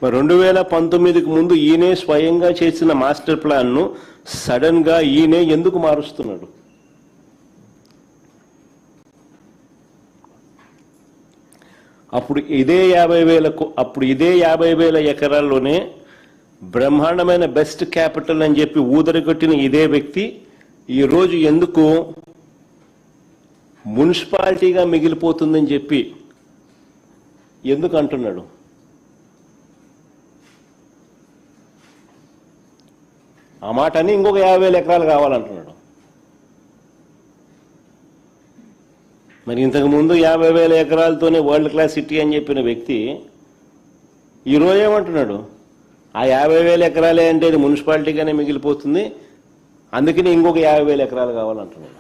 మరి 2019కి ముందు ఈయనే స్వయంగా చేసిన మాస్టర్ ప్లాన్ను సడన్గా ఈయనే ఎందుకు మారుస్తున్నాడు? అప్పుడు ఇదే 50,000 ఎకరాల్లోనే బ్రహ్మాండమైన బెస్ట్ క్యాపిటల్ అని చెప్పి ఊదరగొట్టిన ఇదే వ్యక్తి ఈరోజు ఎందుకు మున్సిపాలిటీగా మిగిలిపోతుందని చెప్పి ఎందుకు అంటున్నాడు? ఆ మాట అని ఇంకొక 50,000 ఎకరాలు కావాలంటున్నాడు. మరి ఇంతకుముందు 50,000 ఎకరాలతోనే వరల్డ్ క్లాస్ సిటీ అని చెప్పిన వ్యక్తి ఈరోజు ఏమంటున్నాడు? ఆ 50,000 ఎకరాలే అంటే అది మున్సిపాలిటీగానే మిగిలిపోతుంది, అందుకని ఇంకొక 50,000 ఎకరాలు కావాలంటున్నాడు.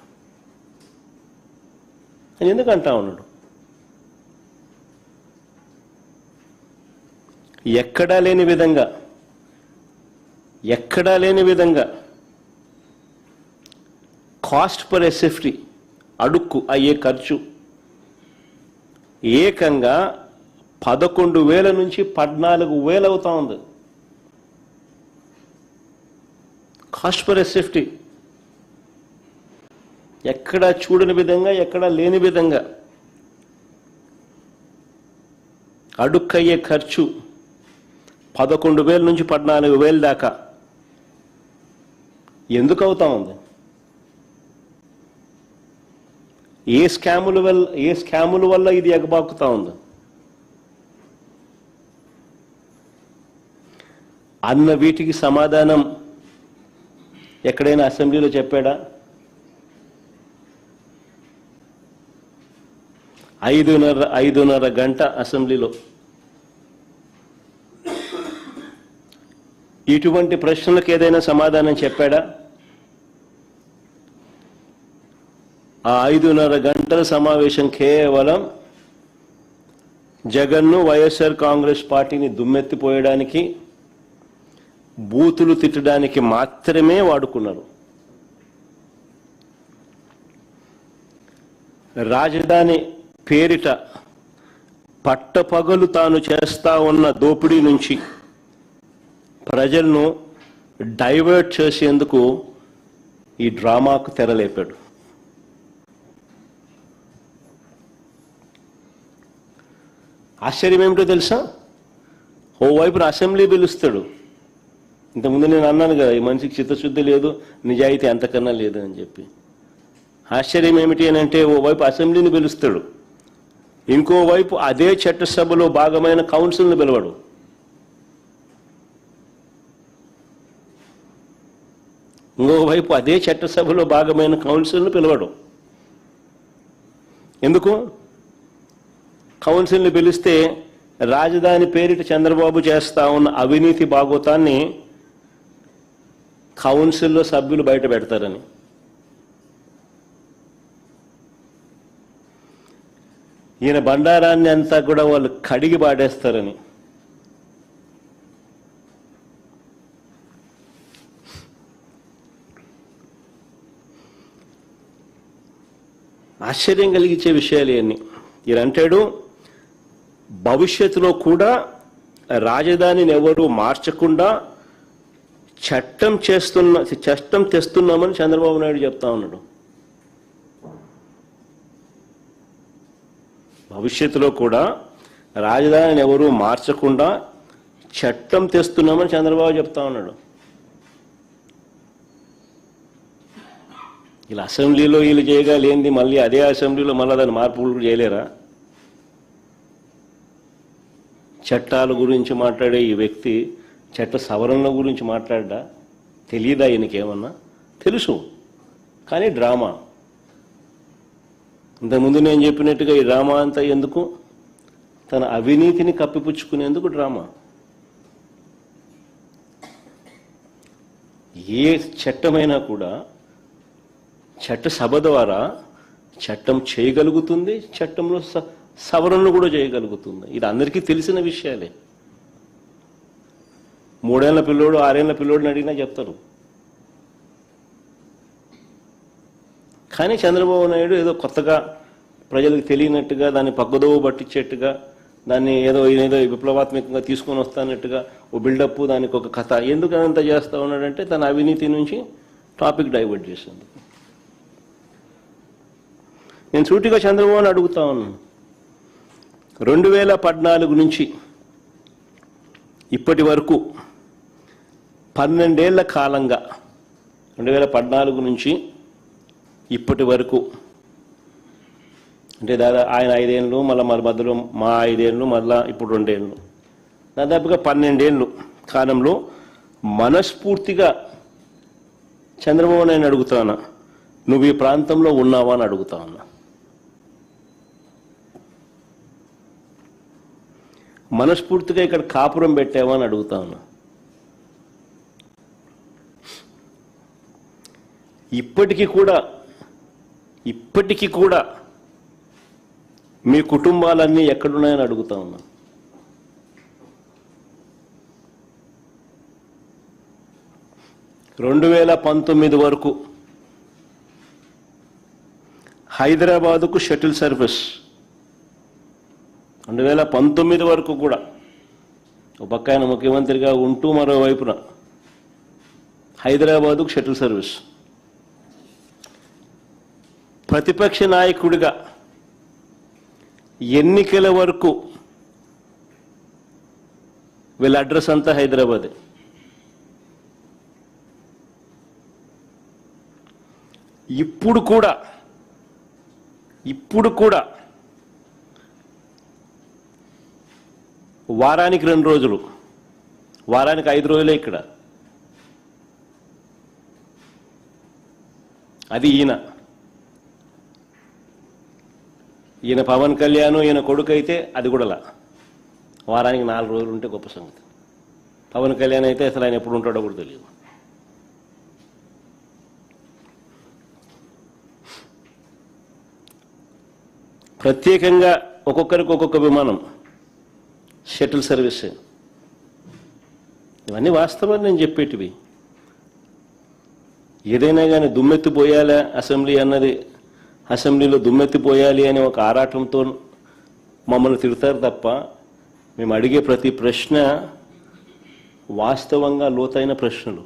అని ఎందుకు అంటా ఉన్నాడు? ఎక్కడా లేని విధంగా కాస్ట్ పర్ ఎస్ఎఫ్టీ అడుక్కు అయ్యే ఖర్చు ఏకంగా 11,000 నుంచి 14,000 అవుతా ఉంది. కాస్ట్ పర్ ఎస్ఎఫ్టీ ఎక్కడా చూడని విధంగా, ఎక్కడా లేని విధంగా అడుక్కయ్యే ఖర్చు 11,000 నుంచి 14,000 దాకా ఎందుకు అవుతా ఉంది? ఏ స్కాముల వల్ల ఇది ఎగబాకుతా ఉంది అన్న వీటికి సమాధానం ఎక్కడైనా అసెంబ్లీలో చెప్పాడా? 5:30 గంట అసెంబ్లీలో ఇటువంటి ప్రశ్నలకు ఏదైనా సమాధానం చెప్పాడా? ఆ 5:30 గంటల సమావేశం కేవలం జగన్ను, వైఎస్ఆర్ కాంగ్రెస్ పార్టీని దుమ్మెత్తిపోయడానికి, బూతులు తిట్టడానికి మాత్రమే వాడుకున్నారు. రాజధాని పేరిట పట్టపగలు తాను చేస్తా ఉన్న దోపిడీ నుంచి ప్రజలను డైవర్ట్ చేసేందుకు ఈ డ్రామాకు తెరలేపాడు. ఆశ్చర్యం ఏమిటో తెలుసా? ఓవైపున అసెంబ్లీ పిలుస్తాడు. ఇంతకుముందు నేను అన్నాను కదా, ఈ మనిషికి చిత్తశుద్ధి లేదు, నిజాయితీ అంతకన్నా లేదు అని చెప్పి. ఆశ్చర్యం ఏమిటి అని అంటే, ఓవైపు అసెంబ్లీని పిలుస్తాడు, ఇంకోవైపు అదే చట్టసభలో భాగమైన కౌన్సిల్ని పిలవడు. ఇంకోవైపు అదే చట్టసభలో భాగమైన కౌన్సిల్ని పిలవడు. ఎందుకు? కౌన్సిల్ని పిలిస్తే రాజధాని పేరిట చంద్రబాబు చేస్తా ఉన్న అవినీతి బాగోతాన్ని కౌన్సిల్లో సభ్యులు బయట పెడతారని. ఈయన బండారాన్ని అంతా కూడా వాళ్ళు కడిగి పాడేస్తారని. ఆశ్చర్యం కలిగించే విషయాలు ఇవన్నీ. ఈయన అంటాడు, భవిష్యత్తులో కూడా రాజధానిని ఎవరు మార్చకుండా చట్టం తెస్తున్నామని చంద్రబాబు నాయుడు చెప్తా ఉన్నాడు. భవిష్యత్తులో కూడా రాజధానిని ఎవరు మార్చకుండా చట్టం తెస్తున్నామని చంద్రబాబు చెప్తా ఉన్నాడు. ఇలా అసెంబ్లీలో వీళ్ళు చేయగలేంది మళ్ళీ అదే అసెంబ్లీలో మళ్ళీ దాని మార్పులు కూడా చేయలేరా? చట్టాల గురించి మాట్లాడే ఈ వ్యక్తి చట్ట సవరణల గురించి మాట్లాడ్డా? తెలియదా ఈయనకేమన్నా? తెలుసు, కానీ డ్రామా. ఇంతకుముందు నేను చెప్పినట్టుగా ఈ డ్రామా అంతా ఎందుకు? తన అవినీతిని కప్పిపుచ్చుకునేందుకు డ్రామా. ఏ చట్టమైనా కూడా చట్టసభ ద్వారా చట్టం చేయగలుగుతుంది, చట్టంలో సవరణలు కూడా చేయగలుగుతుంది. ఇది అందరికీ తెలిసిన విషయాలే. 3 ఏళ్ల పిల్లోడు 6 ఏళ్ల పిల్లోడిని అడిగినా చెప్తారు. కానీ చంద్రబాబు నాయుడు ఏదో కొత్తగా ప్రజలకు తెలియనట్టుగా దాన్ని పక్కదోవ పట్టించేట్టుగా దాన్ని ఏదో విప్లవాత్మకంగా తీసుకొని వస్తానట్టుగా ఓ బిల్డప్, దానికి ఒక కథ. ఎందుకు అంత చేస్తూ ఉన్నాడంటే తన అవినీతి నుంచి టాపిక్ డైవర్ట్ చేసింది. నేను సూటిగా చంద్రబాబుని అడుగుతా ఉన్నాను, 2014 నుంచి ఇప్పటి వరకు 12 ఏళ్ల కాలంగా, 2014 నుంచి ఇప్పటి వరకు అంటే ఆయన 5 ఏళ్ళు, మళ్ళీ మధ్యలో మా 5 ఏళ్ళు, మళ్ళీ ఇప్పుడు 2 ఏళ్ళు, దాదాపుగా 12 ఏళ్ళు కాలంలో మనస్ఫూర్తిగా చంద్రబాబు నాయుడు అడుగుతా ఉన్నా, నువ్వు ఈ ప్రాంతంలో ఉన్నావా అని అడుగుతా ఉన్నా. మనస్ఫూర్తిగా ఇక్కడ కాపురం పెట్టావా అని అడుగుతా ఉన్నా. ఇప్పటికీ కూడా మీ కుటుంబాలన్నీ ఎక్కడున్నాయని అడుగుతా ఉన్నా. రెండు 2019 వరకు హైదరాబాదుకు షటిల్ సర్వీస్, 2019 వరకు కూడా ఒక పక్క ఆయన ముఖ్యమంత్రిగా ఉంటూ మరోవైపున హైదరాబాదుకు షటిల్ సర్వీస్. ప్రతిపక్ష నాయకుడిగా ఎన్నికల వరకు వీళ్ళ అడ్రస్ అంతా హైదరాబాదే. ఇప్పుడు కూడా వారానికి 2 రోజులు, వారానికి 5 రోజులే ఇక్కడ. అది ఈయన పవన్ కళ్యాణ్, ఈయన కొడుకు అయితే అది కూడా వారానికి 4 రోజులు ఉంటే గొప్ప సంగతి. పవన్ కళ్యాణ్ అయితే అసలు ఆయన ఎప్పుడు ఉంటాడో కూడా తెలియదు. ప్రత్యేకంగా ఒక్కొక్కరికి ఒక్కొక్క విమానం, షటిల్ సర్వీస్, ఇవన్నీ వాస్తవాలు నేను చెప్పేటివి. ఏదైనా కానీ దుమ్మెత్తిపోయాలా అసెంబ్లీ అన్నది, అసెంబ్లీలో దుమ్మెత్తిపోయాలి అనే ఒక ఆరాటంతో మమ్మల్ని తిడతారు తప్ప, మేము అడిగే ప్రతి ప్రశ్న వాస్తవంగా లోతైన ప్రశ్నలు,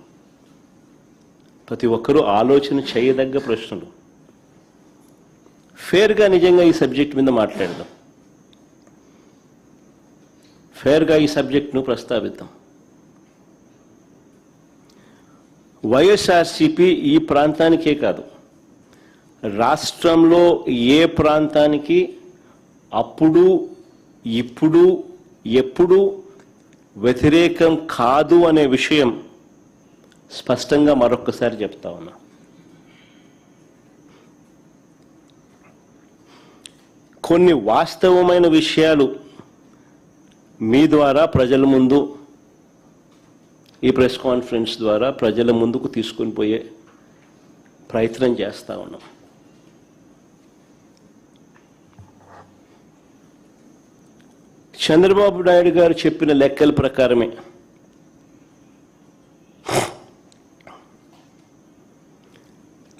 ప్రతి ఒక్కరూ ఆలోచన చేయదగ్గ ప్రశ్నలు. ఫేర్గా నిజంగా ఈ సబ్జెక్ట్ మీద మాట్లాడదాం, ఫేర్గా ఈ సబ్జెక్ట్ను ప్రస్తావిద్దాం. వైఎస్ఆర్సీపీ ఈ ప్రాంతానికే కాదు, రాష్ట్రంలో ఏ ప్రాంతానికి అప్పుడు, ఇప్పుడు, ఎప్పుడు వ్యతిరేకం కాదు అనే విషయం స్పష్టంగా మరొక్కసారి చెప్తా ఉన్నా. కొన్ని వాస్తవమైన విషయాలు మీ ద్వారా ప్రజల ముందు, ఈ ప్రెస్ కాన్ఫరెన్స్ ద్వారా ప్రజల ముందుకు తీసుకొని పోయే ప్రయత్నం చేస్తా ఉన్నాం. చంద్రబాబు నాయుడు గారు చెప్పిన లెక్కల ప్రకారమే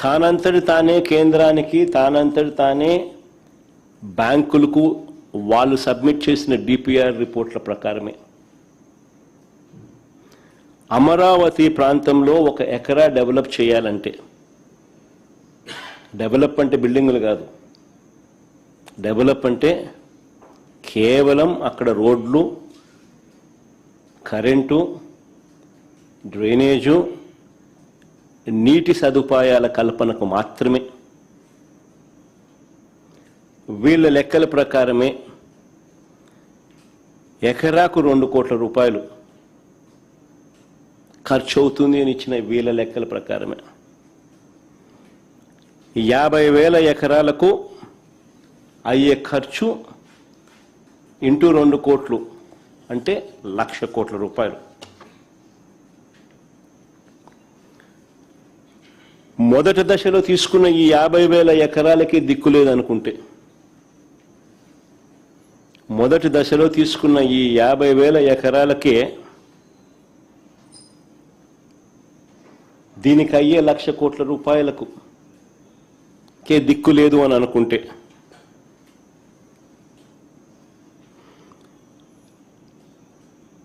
తానంతటి తానే కేంద్రానికి, తానంతటి తానే బ్యాంకులకు వాళ్ళు సబ్మిట్ చేసిన డిపిఆర్ రిపోర్ట్ల ప్రకారమే అమరావతి ప్రాంతంలో 1 ఎకరా డెవలప్ చేయాలంటే, డెవలప్ అంటే బిల్డింగులు కాదు, డెవలప్ అంటే కేవలం అక్కడ రోడ్లు, కరెంటు, డ్రైనేజు, నీటి సదుపాయాల కల్పనకు మాత్రమే. వీళ్ళ లెక్కల ప్రకారమే ఎకరాకు 2 కోట్ల రూపాయలు ఖర్చు అవుతుంది అని ఇచ్చిన వీళ్ళ లెక్కల ప్రకారమే 50,000 ఎకరాలకు అయ్యే ఖర్చు ఇంటూ 2 కోట్లు అంటే 1,00,000 కోట్ల రూపాయలు. మొదటి దశలో తీసుకున్న ఈ 50,000 ఎకరాలకి దిక్కు లేదనుకుంటే, మొదటి దశలో తీసుకున్న ఈ 50,000 ఎకరాలకే దీనికి అయ్యే 1,00,000 కోట్ల రూపాయలకు దిక్కు లేదు అని అనుకుంటే